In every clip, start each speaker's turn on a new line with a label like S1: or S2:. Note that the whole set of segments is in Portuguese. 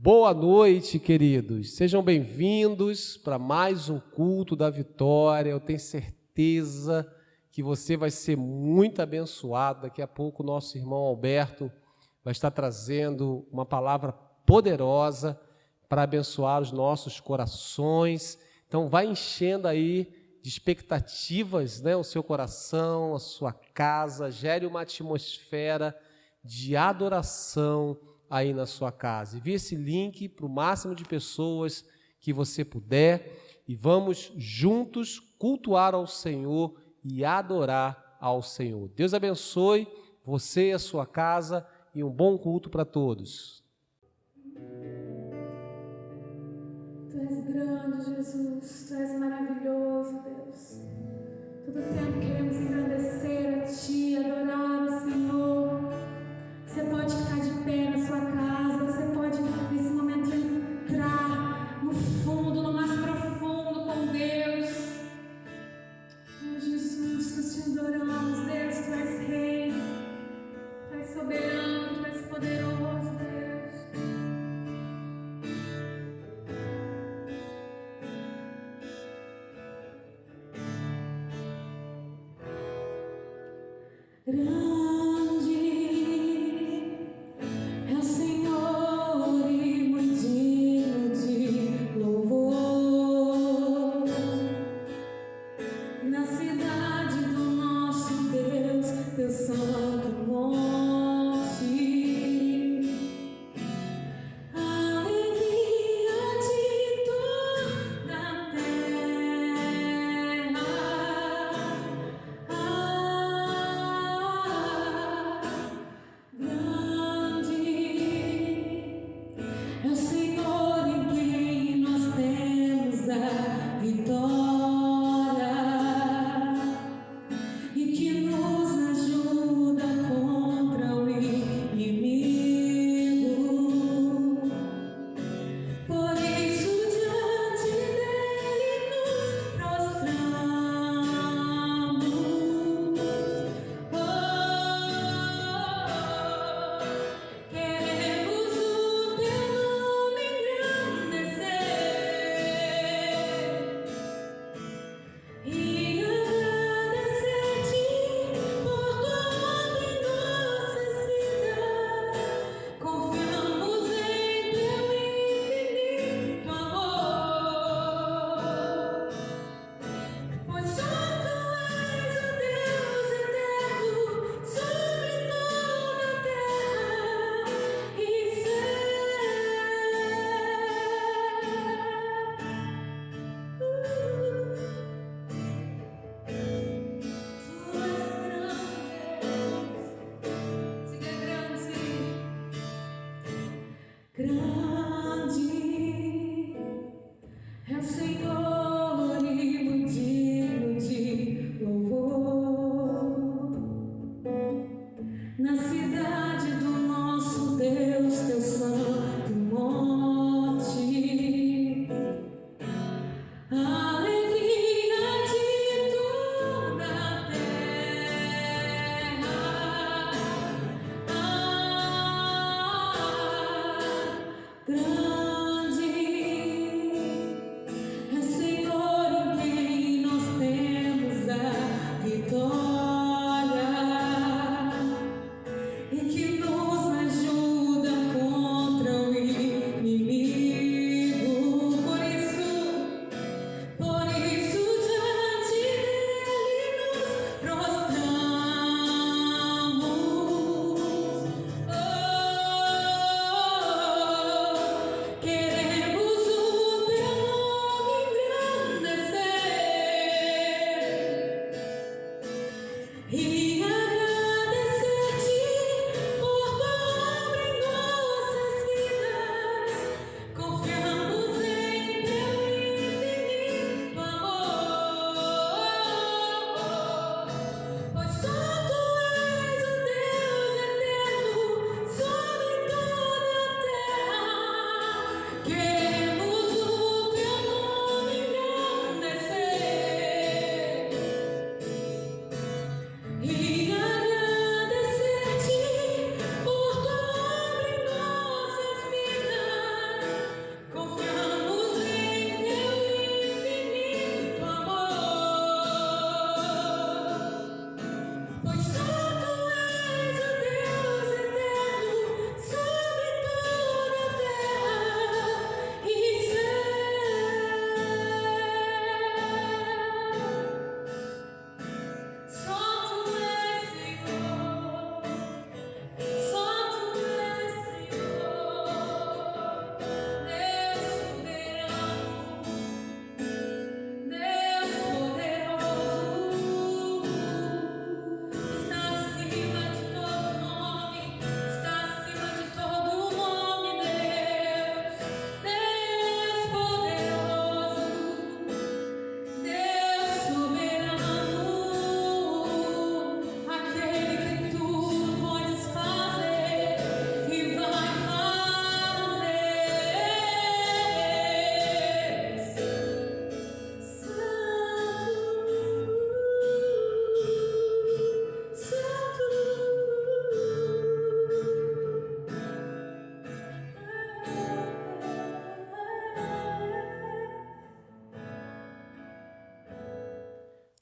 S1: Boa noite, queridos. Sejam bem-vindos para mais um culto da vitória. Eu tenho certeza que você vai ser muito abençoado. Daqui a pouco o nosso irmão Alberto vai estar trazendo uma palavra poderosa para abençoar os nossos corações. Então vai enchendo aí de expectativas, né, o seu coração, a sua casa. Gere uma atmosfera de adoração aí na sua casa. Envie esse link para o máximo de pessoas que você puder e vamos juntos cultuar ao Senhor e adorar ao Senhor. Deus abençoe você e a sua casa e um bom culto para todos.
S2: Tu és grande, Jesus. Tu és maravilhoso, Deus. Todo tempo queremos engrandecer a Ti, adorar o Senhor. Você pode ficar de pé na sua casa, você pode nesse momento entrar no fundo, no mais profundo com Deus. Oh, Jesus, nós te adoramos, Deus, Tu és Rei, Tu és soberano, Tu és poderoso, Deus.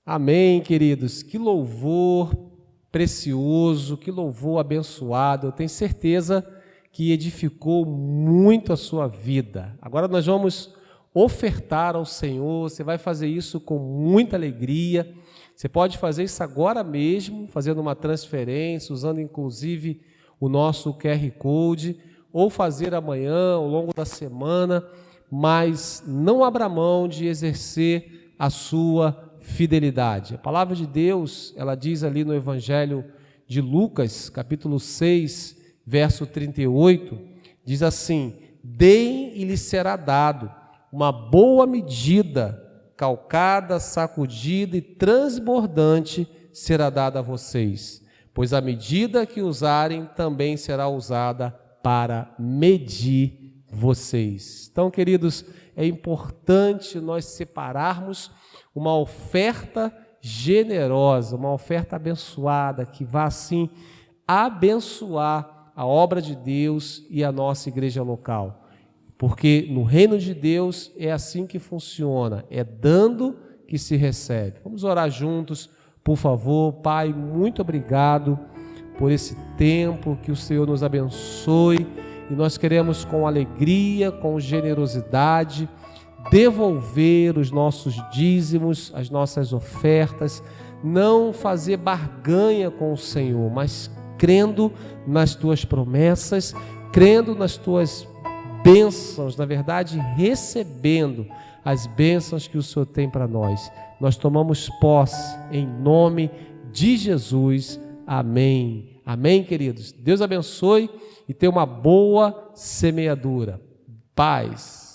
S1: Amém, queridos. Que louvor precioso, que louvor abençoado. Eu tenho certeza que edificou muito a sua vida. Agora nós vamos ofertar ao Senhor. Você vai fazer isso com muita alegria. Você pode fazer isso agora mesmo, fazendo uma transferência, usando inclusive o nosso QR Code, ou fazer amanhã, ao longo da semana, mas não abra mão de exercer a sua fidelidade. A palavra de Deus, ela diz ali no Evangelho de Lucas, capítulo 6, verso 38, diz assim: deem e lhes será dado, uma boa medida, calcada, sacudida e transbordante será dada a vocês, pois a medida que usarem também será usada para medir vocês. Então, queridos, é importante nós separarmos uma oferta generosa, uma oferta abençoada, que vá assim abençoar a obra de Deus e a nossa igreja local. Porque no reino de Deus é assim que funciona, é dando que se recebe. Vamos orar juntos, por favor. Pai, muito obrigado por esse tempo, que o Senhor nos abençoe, e nós queremos com alegria, com generosidade, devolver os nossos dízimos, as nossas ofertas, não fazer barganha com o Senhor, mas crendo nas Tuas promessas, crendo nas Tuas bênçãos, na verdade, recebendo as bênçãos que o Senhor tem para nós. Nós tomamos posse em nome de Jesus. Amém. Amém, queridos. Deus abençoe e tenha uma boa semeadura. Paz.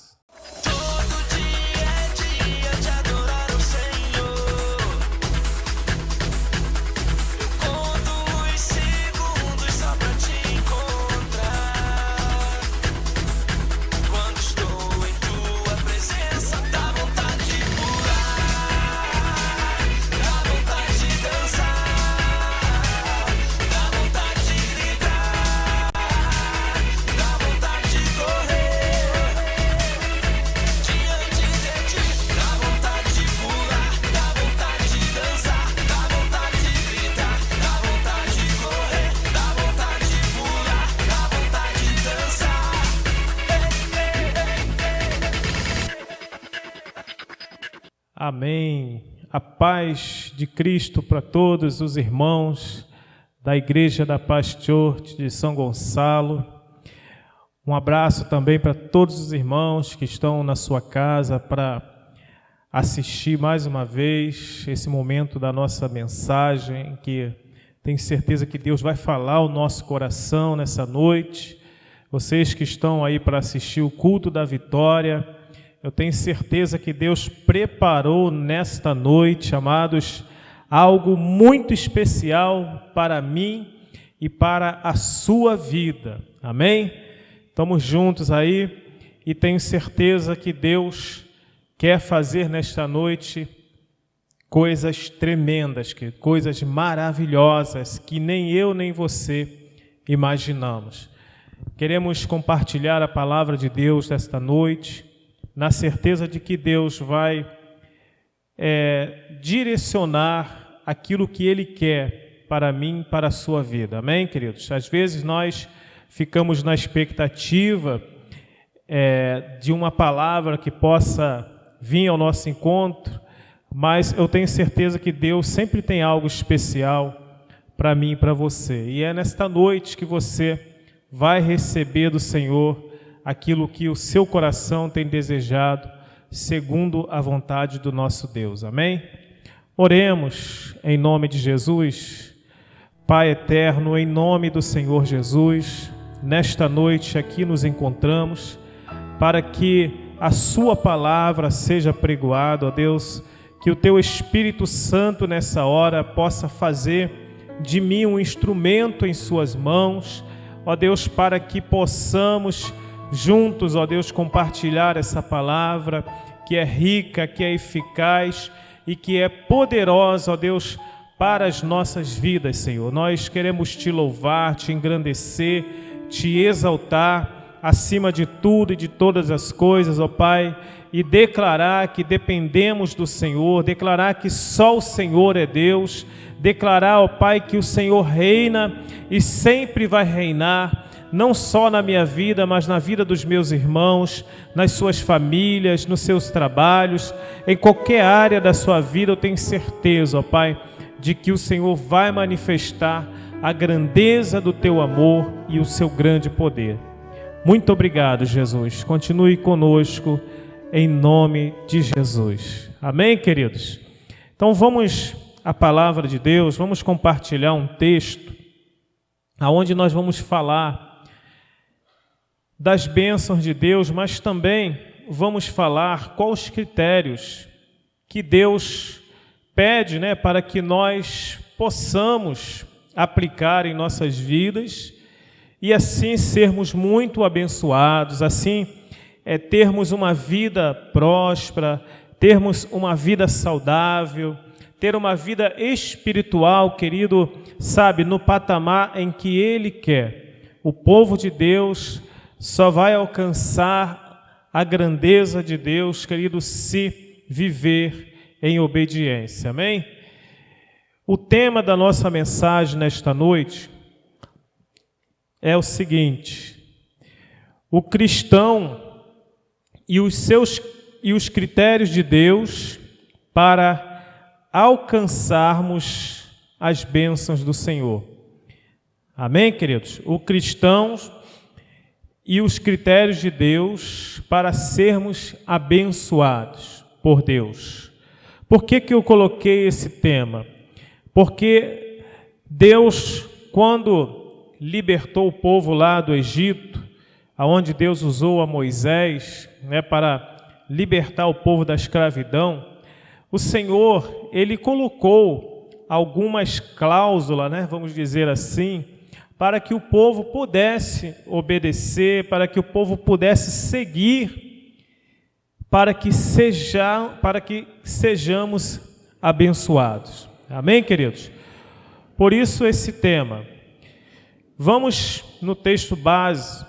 S3: Amém. A paz de Cristo para todos os irmãos da Igreja da Paz Church de São Gonçalo. Um abraço também para todos os irmãos que estão na sua casa para assistir mais uma vez esse momento da nossa mensagem, que tenho certeza que Deus vai falar ao nosso coração nessa noite. Vocês que estão aí para assistir o culto da vitória, eu tenho certeza que Deus preparou nesta noite, amados, algo muito especial para mim e para a sua vida. Amém? Estamos juntos aí e tenho certeza que Deus quer fazer nesta noite coisas tremendas, coisas maravilhosas que nem eu nem você imaginamos. Queremos compartilhar a palavra de Deus desta noite, na certeza de que Deus vai direcionar aquilo que Ele quer para mim, para a sua vida. Amém, queridos? Às vezes nós ficamos na expectativa de uma palavra que possa vir ao nosso encontro, mas eu tenho certeza que Deus sempre tem algo especial para mim e para você. E é nesta noite que você vai receber do Senhor aquilo que o seu coração tem desejado, segundo a vontade do nosso Deus. Amém? Oremos em nome de Jesus. Pai eterno, em nome do Senhor Jesus, nesta noite aqui nos encontramos para que a sua palavra seja pregoada, ó Deus, que o teu Espírito Santo nessa hora possa fazer de mim um instrumento em suas mãos, ó Deus, para que possamos juntos, ó Deus, compartilhar essa palavra que é rica, que é eficaz e que é poderosa, ó Deus, para as nossas vidas, Senhor. Nós queremos te louvar, te engrandecer, te exaltar acima de tudo e de todas as coisas, ó Pai, e declarar que dependemos do Senhor, declarar que só o Senhor é Deus, declarar, ó Pai, que o Senhor reina e sempre vai reinar, não só na minha vida, mas na vida dos meus irmãos, nas suas famílias, nos seus trabalhos, em qualquer área da sua vida. Eu tenho certeza, ó Pai, de que o Senhor vai manifestar a grandeza do teu amor e o seu grande poder. Muito obrigado, Jesus. Continue conosco, em nome de Jesus. Amém, queridos? Então vamos à palavra de Deus, vamos compartilhar um texto aonde nós vamos falar das bênçãos de Deus, mas também vamos falar quais os critérios que Deus pede, para que nós possamos aplicar em nossas vidas e assim sermos muito abençoados, assim termos uma vida próspera, termos uma vida saudável, ter uma vida espiritual, querido, sabe, no patamar em que Ele quer. O povo de Deus só vai alcançar a grandeza de Deus, querido, se viver em obediência. Amém? O tema da nossa mensagem nesta noite é o seguinte: o cristão e os critérios de Deus para alcançarmos as bênçãos do Senhor. Amém, queridos? O cristão e os critérios de Deus para sermos abençoados por Deus. Por que eu coloquei esse tema? Porque Deus, quando libertou o povo lá do Egito, aonde Deus usou a Moisés, para libertar o povo da escravidão, o Senhor, Ele colocou algumas cláusulas, vamos dizer assim, para que o povo pudesse obedecer, para que o povo pudesse seguir, para que sejamos abençoados. Amém, queridos? Por isso esse tema. Vamos no texto base,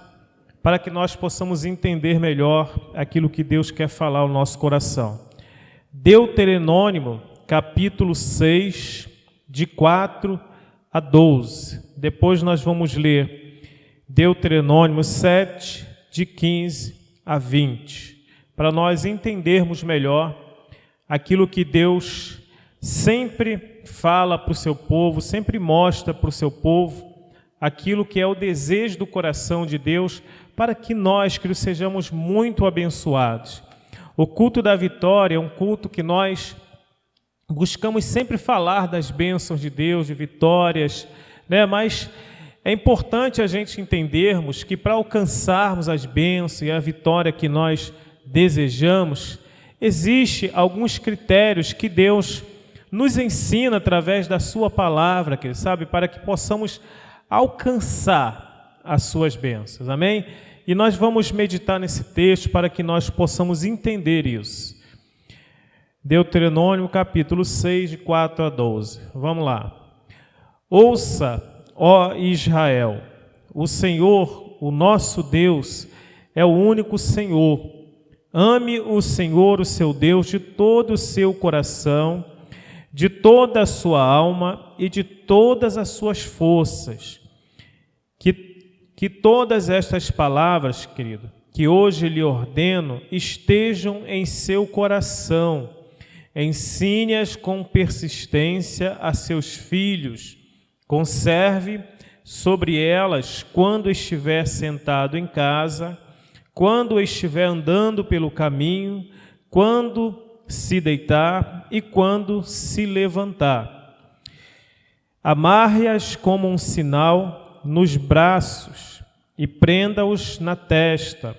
S3: para que nós possamos entender melhor aquilo que Deus quer falar ao nosso coração. Deuteronômio, capítulo 6, de 4 a 12. Depois nós vamos ler Deuteronômio 7, de 15 a 20, para nós entendermos melhor aquilo que Deus sempre fala para o seu povo, sempre mostra para o seu povo, aquilo que é o desejo do coração de Deus, para que nós, queridos, sejamos muito abençoados. O culto da vitória é um culto que nós buscamos sempre falar das bênçãos de Deus, de vitórias, mas é importante a gente entendermos que para alcançarmos as bênçãos e a vitória que nós desejamos, existe alguns critérios que Deus nos ensina através da sua palavra, para que possamos alcançar as suas bênçãos, amém? E nós vamos meditar nesse texto para que nós possamos entender isso. Deuteronômio capítulo 6, de 4 a 12. Vamos lá. Ouça, ó Israel, o Senhor, o nosso Deus, é o único Senhor. Ame o Senhor, o seu Deus, de todo o seu coração, de toda a sua alma e de todas as suas forças. Que todas estas palavras, querido, que hoje lhe ordeno, estejam em seu coração. Ensine-as com persistência a seus filhos. Conserve sobre elas quando estiver sentado em casa, quando estiver andando pelo caminho, quando se deitar e quando se levantar. Amarre-as como um sinal nos braços e prenda-os na testa.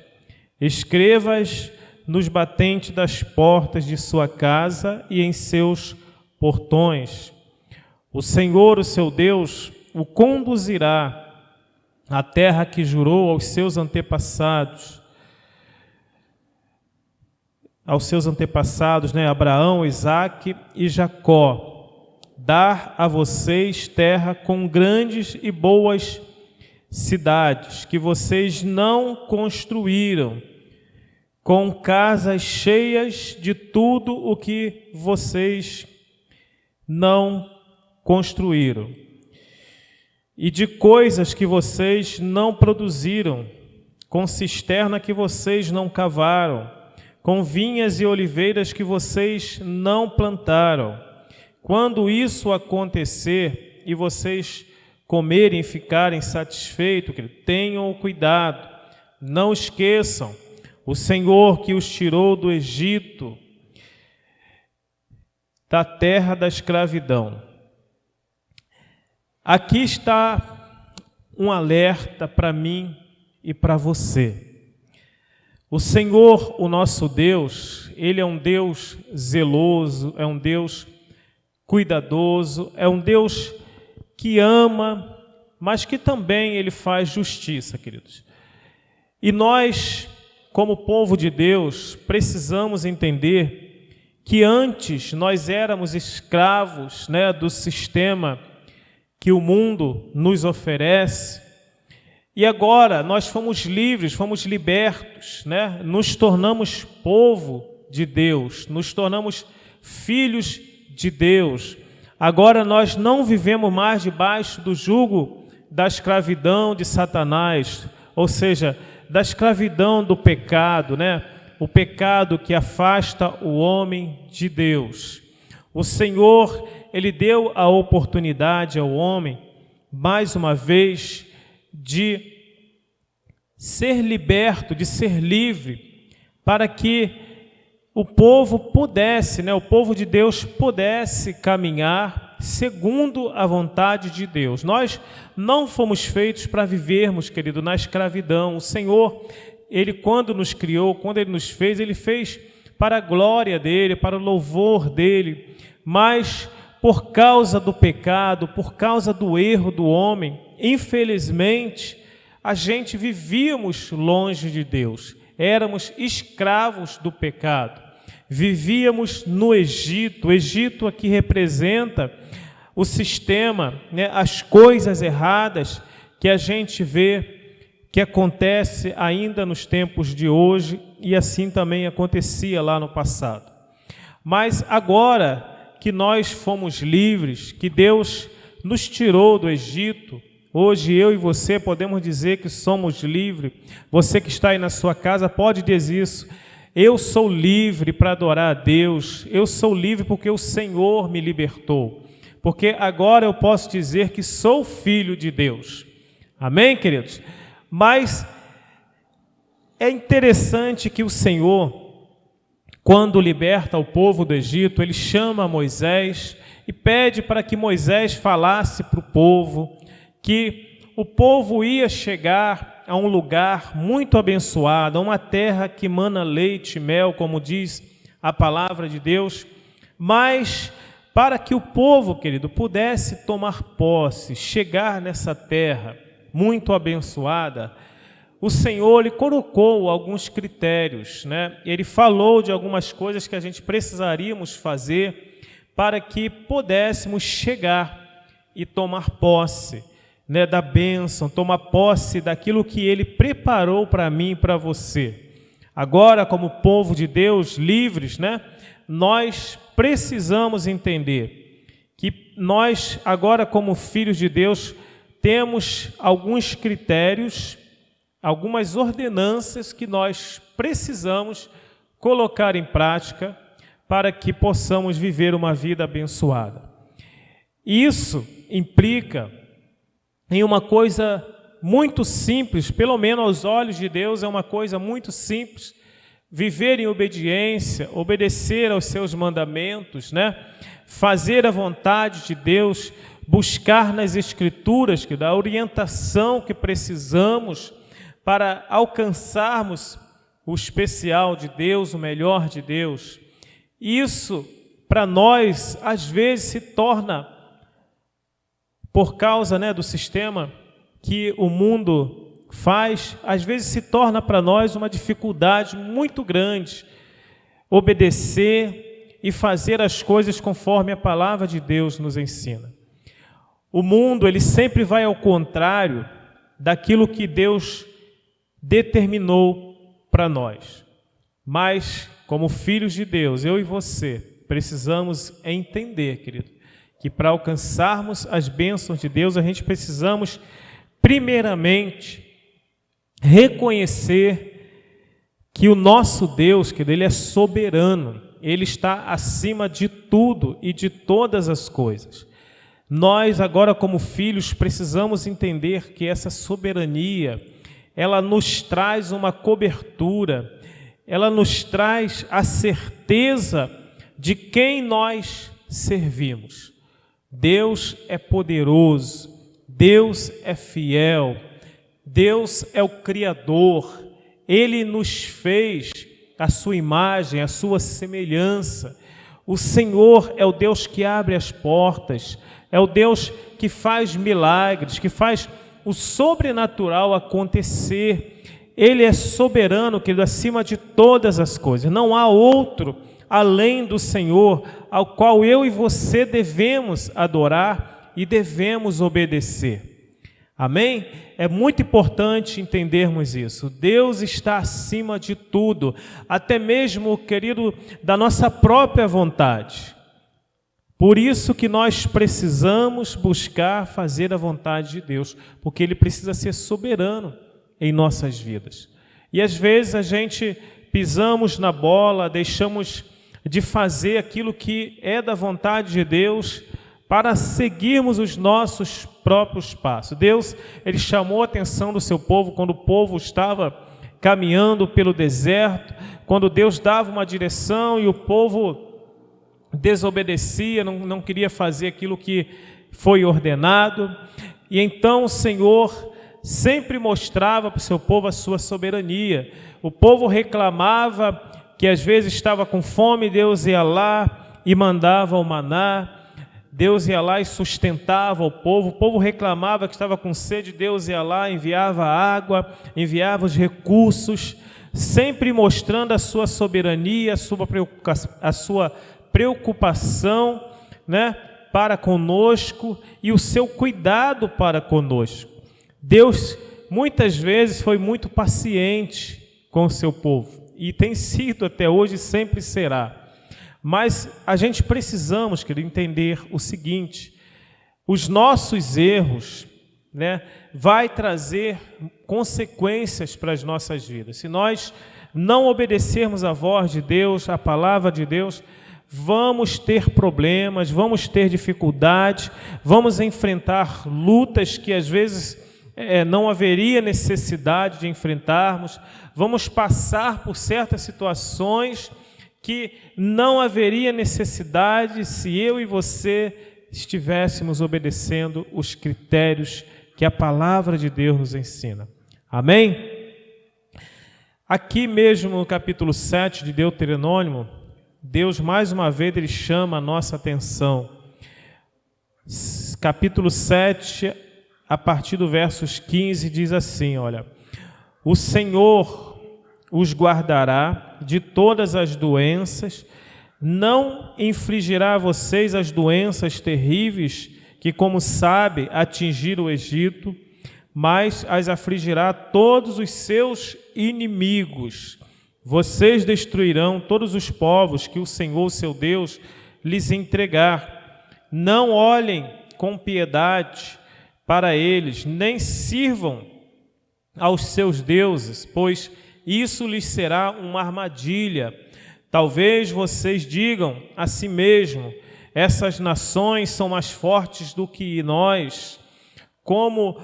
S3: Escreva-as nos batentes das portas de sua casa e em seus portões. O Senhor, o seu Deus, o conduzirá à terra que jurou aos seus antepassados, Abraão, Isaque e Jacó, dar a vocês terra com grandes e boas cidades que vocês não construíram, com casas cheias de tudo o que vocês não construíram, e de coisas que vocês não produziram, com cisterna que vocês não cavaram, com vinhas e oliveiras que vocês não plantaram. Quando isso acontecer e vocês comerem e ficarem satisfeitos, tenham cuidado, não esqueçam o Senhor que os tirou do Egito, da terra da escravidão. Aqui está um alerta para mim e para você. O Senhor, o nosso Deus, Ele é um Deus zeloso, é um Deus cuidadoso, é um Deus que ama, mas que também Ele faz justiça, queridos. E nós, como povo de Deus, precisamos entender que antes nós éramos escravos, do sistema que o mundo nos oferece, e agora nós fomos livres, fomos libertos, nos tornamos povo de Deus, nos tornamos filhos de Deus. Agora nós não vivemos mais debaixo do jugo da escravidão de Satanás, ou seja, da escravidão do pecado, o pecado que afasta o homem de Deus. O Senhor, Ele deu a oportunidade ao homem, mais uma vez, de ser liberto, de ser livre, para que o povo pudesse, o povo de Deus pudesse caminhar segundo a vontade de Deus. Nós não fomos feitos para vivermos, querido, na escravidão. O Senhor, Ele quando nos criou, quando Ele nos fez, Ele fez para a glória dEle, para o louvor dEle, mas por causa do pecado, por causa do erro do homem, infelizmente, a gente vivíamos longe de Deus, éramos escravos do pecado, vivíamos no Egito. O Egito aqui representa o sistema, as coisas erradas que a gente vê que acontece ainda nos tempos de hoje, e assim também acontecia lá no passado. Mas agora que nós fomos livres, que Deus nos tirou do Egito, hoje eu e você podemos dizer que somos livres. Você que está aí na sua casa pode dizer isso: eu sou livre para adorar a Deus, eu sou livre porque o Senhor me libertou, porque agora eu posso dizer que sou filho de Deus. Amém, queridos? Mas é interessante que o Senhor, quando liberta o povo do Egito, Ele chama Moisés e pede para que Moisés falasse para o povo que o povo ia chegar a um lugar muito abençoado, a uma terra que mana leite e mel, como diz a palavra de Deus, mas para que o povo, querido, pudesse tomar posse, chegar nessa terra muito abençoada, o Senhor lhe colocou alguns critérios, Ele falou de algumas coisas que a gente precisaríamos fazer para que pudéssemos chegar e tomar posse, da bênção, tomar posse daquilo que Ele preparou para mim e para você. Agora, como povo de Deus, livres, nós precisamos entender que nós, agora como filhos de Deus, temos alguns critérios, algumas ordenanças que nós precisamos colocar em prática para que possamos viver uma vida abençoada. Isso implica em uma coisa muito simples, pelo menos aos olhos de Deus é uma coisa muito simples: viver em obediência, obedecer aos seus mandamentos, fazer a vontade de Deus, buscar nas Escrituras a orientação que precisamos para alcançarmos o especial de Deus, o melhor de Deus. Isso, para nós, às vezes se torna, por causa do sistema que o mundo faz, às vezes se torna para nós uma dificuldade muito grande obedecer e fazer as coisas conforme a palavra de Deus nos ensina. O mundo, ele sempre vai ao contrário daquilo que Deus determinou para nós. Mas, como filhos de Deus, eu e você, precisamos entender, querido, que para alcançarmos as bênçãos de Deus, a gente precisamos, primeiramente, reconhecer que o nosso Deus, querido, Ele é soberano, Ele está acima de tudo e de todas as coisas. Nós, agora como filhos, precisamos entender que essa soberania, ela nos traz uma cobertura, ela nos traz a certeza de quem nós servimos. Deus é poderoso, Deus é fiel, Deus é o Criador, Ele nos fez a sua imagem, a sua semelhança. O Senhor é o Deus que abre as portas, é o Deus que faz milagres, que faz o sobrenatural acontecer. Ele é soberano, querido, acima de todas as coisas. Não há outro além do Senhor, ao qual eu e você devemos adorar e devemos obedecer. Amém? É muito importante entendermos isso. Deus está acima de tudo, até mesmo, querido, da nossa própria vontade. Por isso que nós precisamos buscar fazer a vontade de Deus, porque Ele precisa ser soberano em nossas vidas. E às vezes a gente pisamos na bola, deixamos de fazer aquilo que é da vontade de Deus para seguirmos os nossos próprios passos. Deus, Ele chamou a atenção do seu povo quando o povo estava caminhando pelo deserto, quando Deus dava uma direção e o povo desobedecia, não queria fazer aquilo que foi ordenado. E então o Senhor sempre mostrava para o seu povo a sua soberania. O povo reclamava que às vezes estava com fome, Deus ia lá e mandava o maná, Deus ia lá e sustentava o povo reclamava que estava com sede, Deus ia lá, enviava água, enviava os recursos, sempre mostrando a sua soberania, a sua preocupação, né, para conosco e o seu cuidado para conosco. Deus muitas vezes foi muito paciente com o seu povo e tem sido até hoje e sempre será. Mas a gente precisamos, querido, entender o seguinte: os nossos erros, né, vai trazer consequências para as nossas vidas. Se nós não obedecermos à voz de Deus, à palavra de Deus, vamos ter problemas, vamos ter dificuldades, vamos enfrentar lutas que às vezes não haveria necessidade de enfrentarmos, vamos passar por certas situações que não haveria necessidade se eu e você estivéssemos obedecendo os critérios que a palavra de Deus nos ensina. Amém? Aqui mesmo no capítulo 7 de Deuteronômio, Deus mais uma vez Ele chama a nossa atenção. Capítulo 7, a partir do versos 15, diz assim, olha: o Senhor os guardará de todas as doenças, não infligirá a vocês as doenças terríveis que, como sabe, atingiram o Egito, mas as afligirá todos os seus inimigos. Vocês destruirão todos os povos que o Senhor, seu Deus, lhes entregar. Não olhem com piedade para eles, nem sirvam aos seus deuses, pois isso lhes será uma armadilha. Talvez vocês digam a si mesmo: essas nações são mais fortes do que nós, como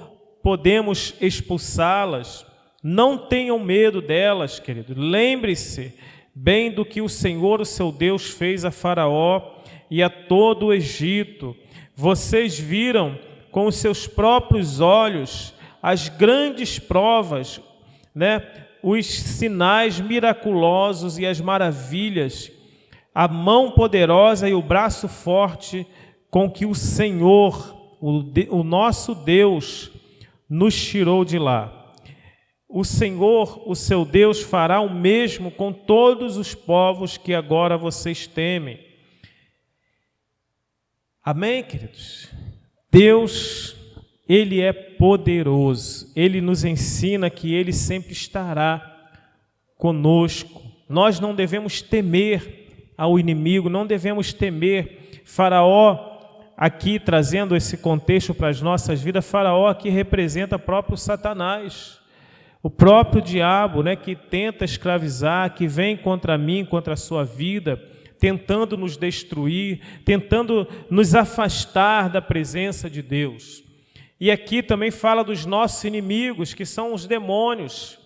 S3: podemos expulsá-las? Não tenham medo delas, querido. Lembre-se bem do que o Senhor, o seu Deus, fez a Faraó e a todo o Egito. Vocês viram com os seus próprios olhos as grandes provas, né? Os sinais miraculosos e as maravilhas, a mão poderosa e o braço forte com que o Senhor, o nosso Deus, nos tirou de lá. O Senhor, o seu Deus, fará o mesmo com todos os povos que agora vocês temem. Amém, queridos? Deus, Ele é poderoso. Ele nos ensina que Ele sempre estará conosco. nós não devemos temer ao inimigo, não devemos temer. Faraó, aqui trazendo esse contexto para as nossas vidas, Faraó aqui representa próprio Satanás, o próprio diabo, né, que tenta escravizar, que vem contra mim, contra a sua vida, tentando nos destruir, tentando nos afastar da presença de Deus. E aqui também fala dos nossos inimigos, que são os demônios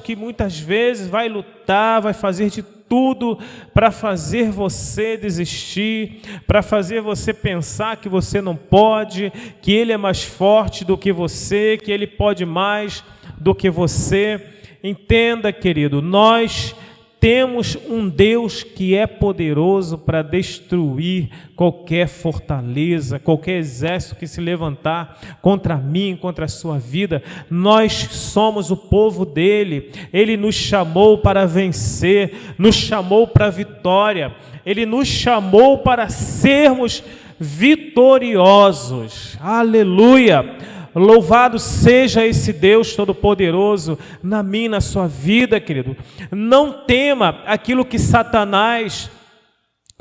S3: que muitas vezes vai lutar, vai fazer de tudo para fazer você desistir, para fazer você pensar que você não pode, que ele é mais forte do que você, que ele pode mais do que você. Entenda, querido, nós temos um Deus que é poderoso para destruir qualquer fortaleza, qualquer exército que se levantar contra mim, contra a sua vida. Nós somos o povo dele. Ele nos chamou para vencer, nos chamou para a vitória. Ele nos chamou para sermos vitoriosos. Aleluia! Louvado seja esse Deus Todo-Poderoso na minha e na sua vida, querido. Não tema aquilo que Satanás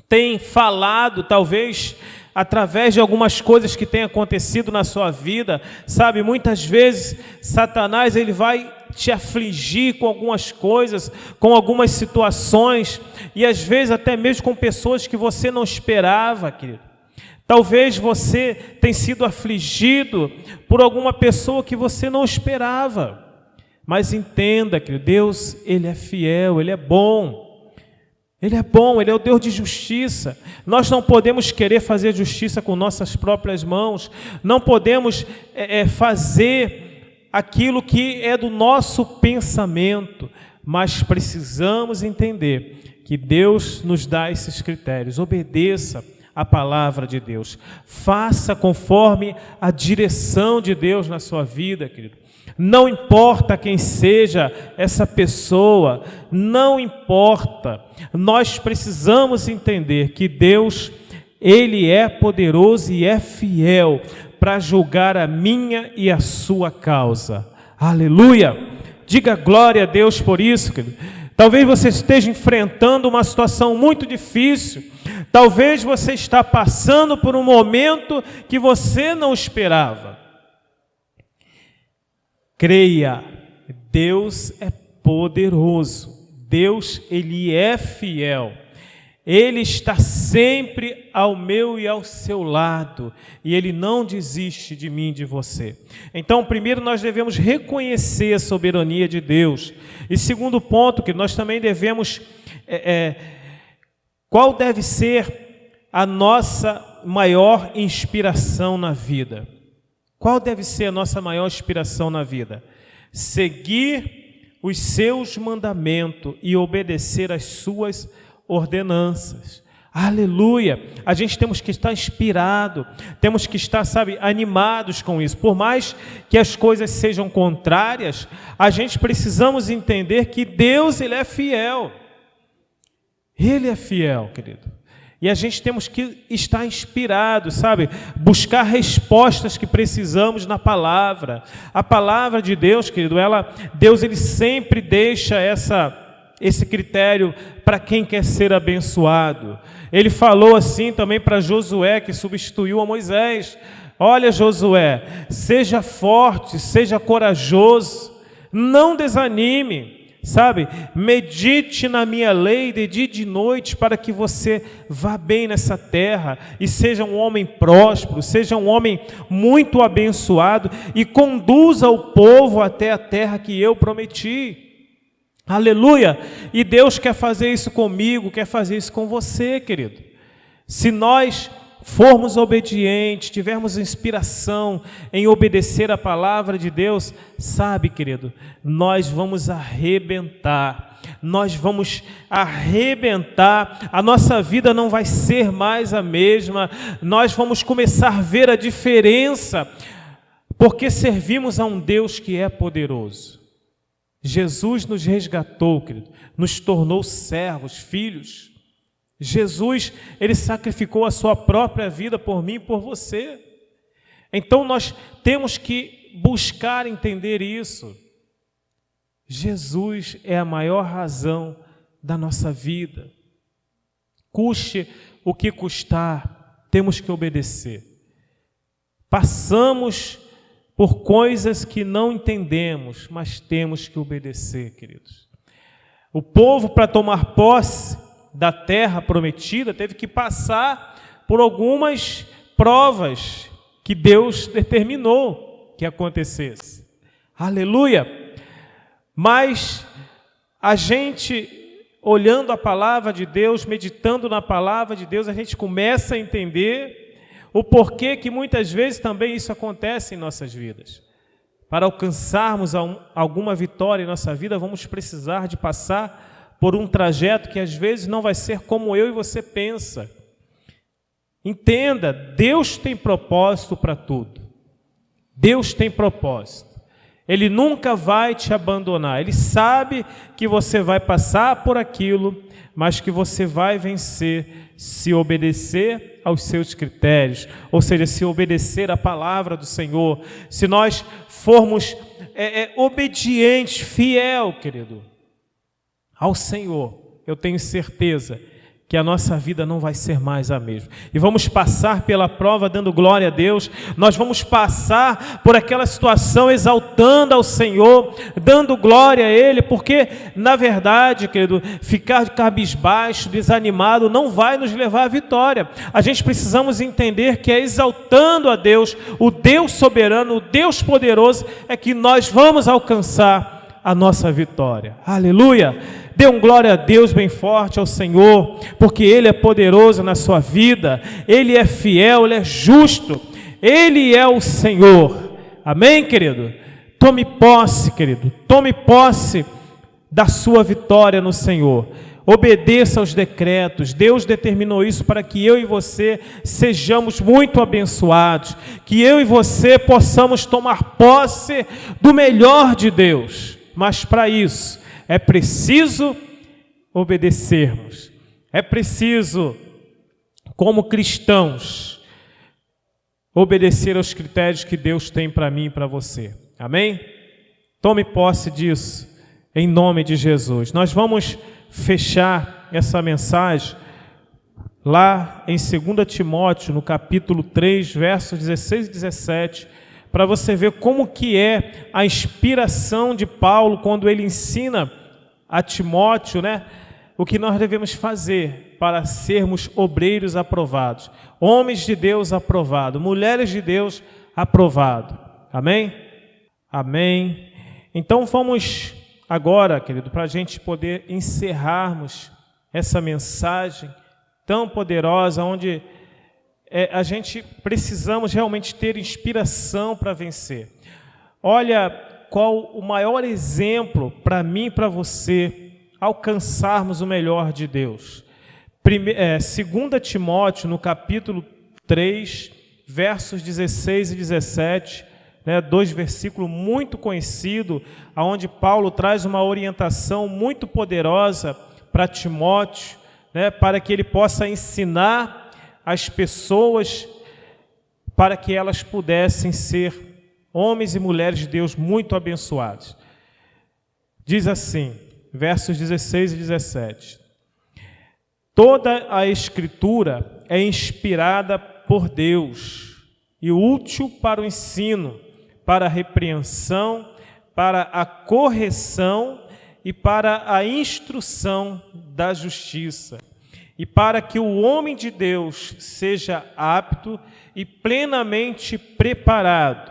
S3: tem falado, talvez através de algumas coisas que têm acontecido na sua vida. Sabe, muitas vezes Satanás ele vai te afligir com algumas coisas, com algumas situações, e às vezes até mesmo com pessoas que você não esperava, querido. Talvez você tenha sido afligido por alguma pessoa que você não esperava. Mas entenda que Deus, Ele é fiel, Ele é bom. Ele é bom, Ele é o Deus de justiça. Nós não podemos querer fazer justiça com nossas próprias mãos. Não podemos fazer aquilo que é do nosso pensamento. Mas precisamos entender que Deus nos dá esses critérios. Obedeça a palavra de Deus, faça conforme a direção de Deus na sua vida, querido. Não importa quem seja essa pessoa, não importa, nós precisamos entender que Deus, Ele é poderoso e é fiel para julgar a minha e a sua causa. Aleluia! Diga glória a Deus por isso, querido. Talvez você esteja enfrentando uma situação muito difícil. Talvez você está passando por um momento que você não esperava. Creia, Deus é poderoso. Deus, Ele é fiel. Ele está sempre ao meu e ao seu lado. E Ele não desiste de mim e de você. Então, primeiro nós devemos reconhecer a soberania de Deus. E segundo ponto, que nós também devemos... qual deve ser a nossa maior inspiração na vida? Qual deve ser a nossa maior inspiração na vida? Seguir os seus mandamentos e obedecer às suas ordenanças. Aleluia! A gente temos que estar inspirado, temos que estar, animados com isso. Por mais que as coisas sejam contrárias, a gente precisamos entender que Deus, Ele é fiel. Ele é fiel, querido. E a gente temos que estar inspirado, buscar respostas que precisamos na palavra. A palavra de Deus, querido, Deus ele sempre deixa esse critério para quem quer ser abençoado. Ele falou assim também para Josué, que substituiu a Moisés. Olha, Josué, seja forte, seja corajoso, não desanime. Medite na minha lei de dia e de noite para que você vá bem nessa terra e seja um homem próspero, seja um homem muito abençoado e conduza o povo até a terra que eu prometi. Aleluia! E Deus quer fazer isso comigo, quer fazer isso com você, querido. Se nós formos obedientes, tivermos inspiração em obedecer a palavra de Deus, querido, nós vamos arrebentar, a nossa vida não vai ser mais a mesma, nós vamos começar a ver a diferença, porque servimos a um Deus que é poderoso. Jesus nos resgatou, querido, nos tornou servos, filhos. Jesus, Ele sacrificou a sua própria vida por mim e por você. Então nós temos que buscar entender isso. Jesus é a maior razão da nossa vida. Custe o que custar, temos que obedecer. Passamos por coisas que não entendemos, mas temos que obedecer, queridos. O povo, para tomar posse da terra prometida, teve que passar por algumas provas que Deus determinou que acontecesse. Aleluia! Mas a gente, olhando a palavra de Deus, meditando na palavra de Deus, a gente começa a entender o porquê que muitas vezes também isso acontece em nossas vidas. Para alcançarmos alguma vitória em nossa vida, vamos precisar de passar por um trajeto que às vezes não vai ser como eu e você pensa. Entenda, Deus tem propósito para tudo. Deus tem propósito. Ele nunca vai te abandonar. Ele sabe que você vai passar por aquilo, mas que você vai vencer se obedecer aos seus critérios, ou seja, se obedecer à palavra do Senhor. Se nós formos obedientes, fiel, querido, ao Senhor, eu tenho certeza que a nossa vida não vai ser mais a mesma. E vamos passar pela prova dando glória a Deus, nós vamos passar por aquela situação exaltando ao Senhor, dando glória a Ele, porque, na verdade, querido, ficar de cabisbaixo, desanimado, não vai nos levar à vitória. A gente precisamos entender que é exaltando a Deus, o Deus soberano, o Deus poderoso, é que nós vamos alcançar a nossa vitória. Aleluia! Dê um glória a Deus bem forte ao Senhor, porque Ele é poderoso na sua vida, Ele é fiel, Ele é justo, Ele é o Senhor. Amém, querido? Tome posse, querido, tome posse da sua vitória no Senhor. Obedeça aos decretos. Deus determinou isso para que eu e você sejamos muito abençoados, que eu e você possamos tomar posse do melhor de Deus. Mas para isso é preciso obedecermos. É preciso, como cristãos, obedecer aos critérios que Deus tem para mim e para você. Amém? Tome posse disso, em nome de Jesus. Nós vamos fechar essa mensagem lá em 2 Timóteo, no capítulo 3, versos 16 e 17, para você ver como que é a inspiração de Paulo quando ele ensina a Timóteo, né, o que nós devemos fazer para sermos obreiros aprovados, homens de Deus aprovados, mulheres de Deus aprovados. Amém? Amém. Então vamos agora, querido, para a gente poder encerrarmos essa mensagem tão poderosa, onde a gente precisamos realmente ter inspiração para vencer. Olha qual o maior exemplo para mim e para você alcançarmos o melhor de Deus. 2 Timóteo, no capítulo 3, versos 16 e 17, dois versículos muito conhecidos, onde Paulo traz uma orientação muito poderosa para Timóteo, para que ele possa ensinar as pessoas, para que elas pudessem ser homens e mulheres de Deus muito abençoados. Diz assim, versos 16 e 17: toda a Escritura é inspirada por Deus e útil para o ensino, para a repreensão, para a correção e para a instrução da justiça, e para que o homem de Deus seja apto e plenamente preparado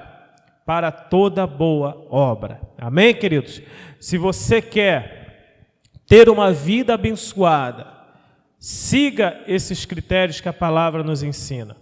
S3: para toda boa obra. Amém, queridos? Se você quer ter uma vida abençoada, siga esses critérios que a palavra nos ensina.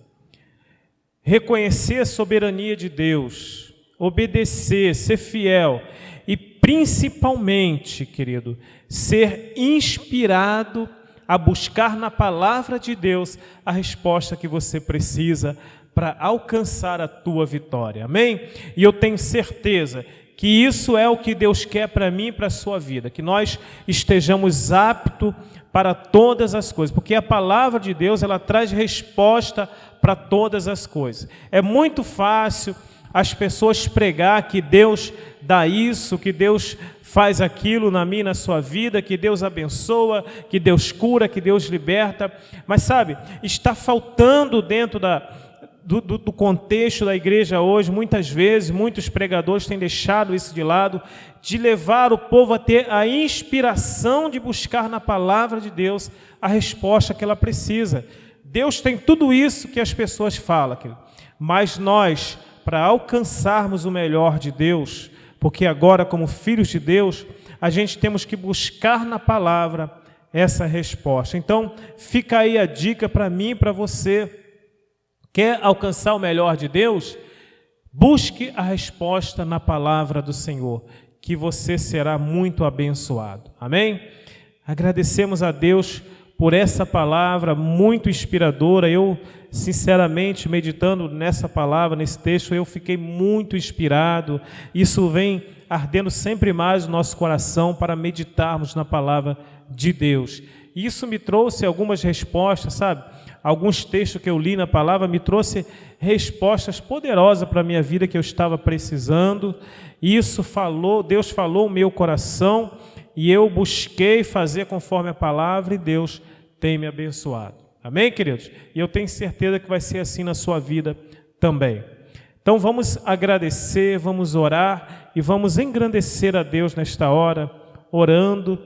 S3: Reconhecer a soberania de Deus, obedecer, ser fiel e principalmente, querido, ser inspirado a buscar na palavra de Deus a resposta que você precisa para alcançar a tua vitória. Amém? E eu tenho certeza que isso é o que Deus quer para mim e para a sua vida, que nós estejamos aptos para todas as coisas, porque a palavra de Deus, ela traz resposta para todas as coisas. É muito fácil as pessoas pregar que Deus dá isso, que Deus faz aquilo na minha e na sua vida, que Deus abençoa, que Deus cura, que Deus liberta. Mas sabe, está faltando dentro do contexto da igreja hoje, muitas vezes, muitos pregadores têm deixado isso de lado, de levar o povo a ter a inspiração de buscar na palavra de Deus a resposta que ela precisa. Deus tem tudo isso que as pessoas falam, mas nós, para alcançarmos o melhor de Deus, porque agora, como filhos de Deus, a gente temos que buscar na palavra essa resposta. Então, fica aí a dica para mim e para você. Quer alcançar o melhor de Deus? Busque a resposta na palavra do Senhor, que você será muito abençoado. Amém? Agradecemos a Deus por essa palavra muito inspiradora. Eu, sinceramente, meditando nessa palavra, nesse texto, eu fiquei muito inspirado. Isso vem ardendo sempre mais no nosso coração para meditarmos na palavra de Deus. Isso me trouxe algumas respostas, sabe? Alguns textos que eu li na palavra me trouxe respostas poderosas para a minha vida que eu estava precisando. Isso Deus falou o meu coração e eu busquei fazer conforme a palavra e Deus tem me abençoado. Amém, queridos? E eu tenho certeza que vai ser assim na sua vida também. Então vamos agradecer, vamos orar e vamos engrandecer a Deus nesta hora, orando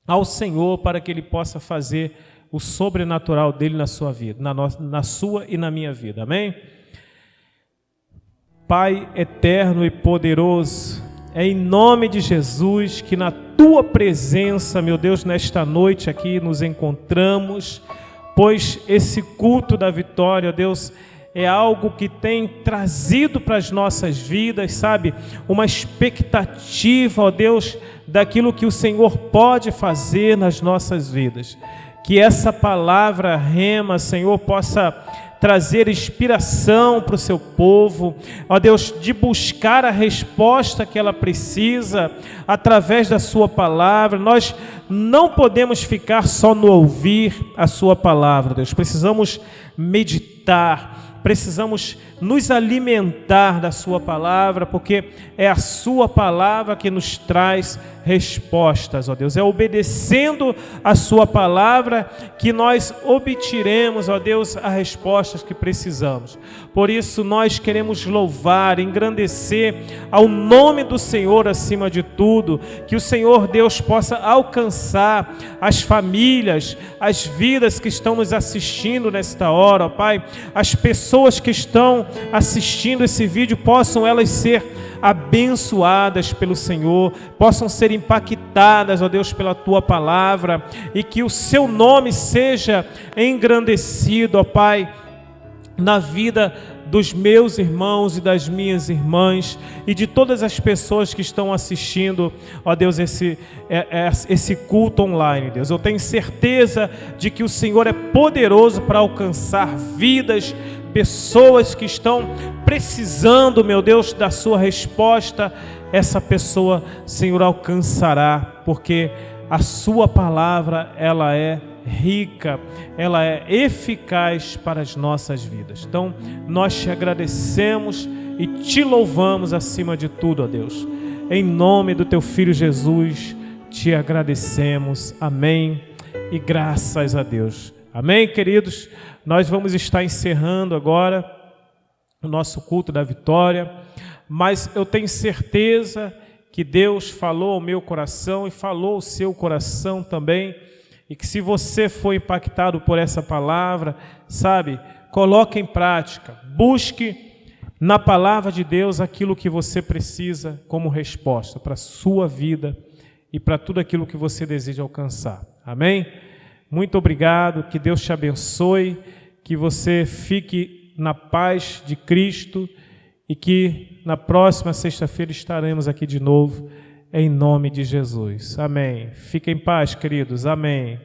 S3: ao Senhor para que Ele possa fazer o sobrenatural dele na sua vida, na sua e na minha vida. Amém? Pai eterno e poderoso, é em nome de Jesus que na Tua presença, meu Deus, nesta noite aqui nos encontramos, pois esse culto da vitória, Deus, é algo que tem trazido para as nossas vidas, sabe? Uma expectativa, ó Deus, daquilo que o Senhor pode fazer nas nossas vidas. Que essa palavra rema, Senhor, possa trazer inspiração para o seu povo, ó Deus, de buscar a resposta que ela precisa através da sua palavra. Nós não podemos ficar só no ouvir a sua palavra, Deus. Precisamos meditar, precisamos nos alimentar da sua palavra, porque é a sua palavra que nos traz respostas, ó Deus. É obedecendo a sua palavra que nós obteremos, ó Deus, as respostas que precisamos. Por isso nós queremos louvar, engrandecer ao nome do Senhor acima de tudo, que o Senhor Deus possa alcançar as famílias, as vidas que estão nos assistindo nesta hora, ó Pai, as pessoas que estão assistindo esse vídeo, possam elas ser abençoadas pelo Senhor, possam ser impactadas, ó Deus, pela Tua palavra, e que o Seu nome seja engrandecido, ó Pai, na vida dos meus irmãos e das minhas irmãs e de todas as pessoas que estão assistindo, ó Deus, esse culto online, Deus. Eu tenho certeza de que o Senhor é poderoso para alcançar vidas, pessoas que estão precisando, meu Deus, da sua resposta. Essa pessoa, Senhor, alcançará, porque a sua palavra, ela é rica, ela é eficaz para as nossas vidas. Então, nós te agradecemos e te louvamos acima de tudo, ó Deus. Em nome do Teu Filho Jesus, te agradecemos. Amém. E graças a Deus. Amém, queridos? Nós vamos estar encerrando agora o nosso culto da vitória, mas eu tenho certeza que Deus falou ao meu coração e falou ao seu coração também, e que se você foi impactado por essa palavra, sabe, coloque em prática, busque na palavra de Deus aquilo que você precisa como resposta para a sua vida e para tudo aquilo que você deseja alcançar. Amém? Muito obrigado, que Deus te abençoe, que você fique na paz de Cristo e que na próxima sexta-feira estaremos aqui de novo, em nome de Jesus. Amém. Fiquem em paz, queridos. Amém.